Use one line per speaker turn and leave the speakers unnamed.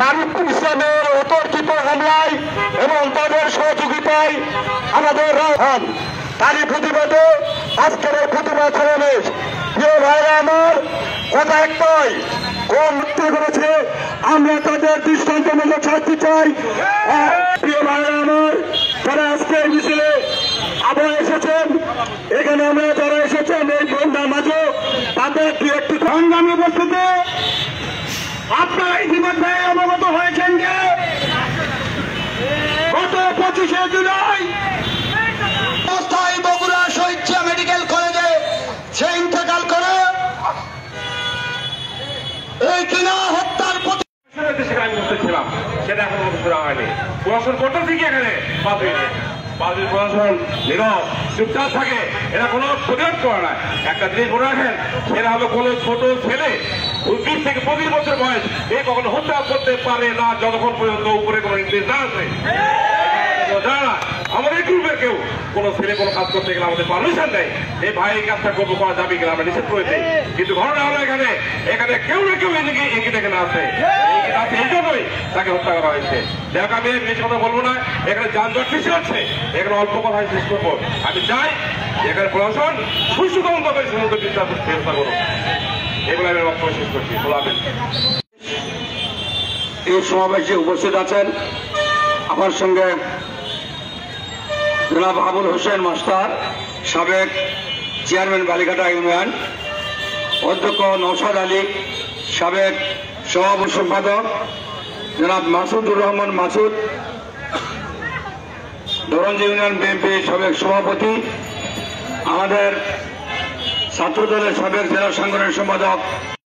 মারুফুল ইসলামের অতর্কিত হামলায় এবং তাদের সহযোগিতায় আমাদের হন তারই প্রতিবাদে আজকের এই প্রতিবাদ সমাবেশ। প্রিয় ভাইরা আমার, কথা একটাই, কোন মুক্তি করেছে আমরা তাদের দৃষ্টান্তমূলক শাস্তি চাই। প্রিয় ভাইরা আমার, যারা আজকে এই মিছিলে আবার এসেছেন, এখানে আমরা যারা এসেছেন এই বন্যার মাঝে তাদের দু একটি সংগ্রামী উপস্থিতি আপনারা ইতিমধ্যে অবগত হয়েছেন যে গত 25শে জুলাই অবস্থায় বগুড়া শহীদ মেডিকেল কলেজে সে ইন্তেকাল করে এই কিনা হত্যার
সেখানে আমি উপস্থিত ছিলাম, সেটা এখন করা হয়নি। প্রশাসন করতেছে কি এখানে বাদুর প্রশাসন নীরব চুপচাপ থাকে, এরা কোনো প্রতিবাদ করে না। একটা জিনিস মনে রাখেন, এরা হলো কোনো ছোট ছেলে 20 থেকে 25 বছর বয়স, এ কখনো হত্যা করতে পারে না যতক্ষণ পর্যন্ত উপরে কোনো নির্দেশ না আসে। আমাদের গ্রুপের কেউ কোন ছেলে কোনো কাজ করতে গেলে আমাদের পারমিশন দেয়, এই ভাই এই কাজটা করবো করা যাবে কিনা আমরা নিষেধ করে দিই। কিন্তু ঘটনা হলো এখানে কেউ না কেউ এগিয়ে এখানে আছে, এই জন্যই তাকে হত্যা করা হয়েছে। দেখ আমি বেশি কথা বলবো না, এখানে যানজট সৃষ্টি হচ্ছে, এখানে অল্প কথা শেষ করবো। আমি চাই এখানে প্রশাসন সুষ্ঠু তদন্ত করে সমস্ত চেষ্টা করুন, এগুলো আমি বক্তব্য শেষ করছি।
এই সমাবেশে উপস্থিত আছেন আমার সঙ্গে জনাব আবুল হোসেন মাস্টার, সাবেক চেয়ারম্যান বালিঘাটা ইউনিয়ন, অধ্যক্ষ নওশাদ আলী, সাবেক সভাপতি সম্পাদক জনাব মাসুদুর রহমান মাসুদ, ধরঞ্জ ইউনিয়ন বিএনপি সাবেক সভাপতি, আমাদের ছাত্রদলের সাবেক জেলা সাংগঠনিক সম্পাদক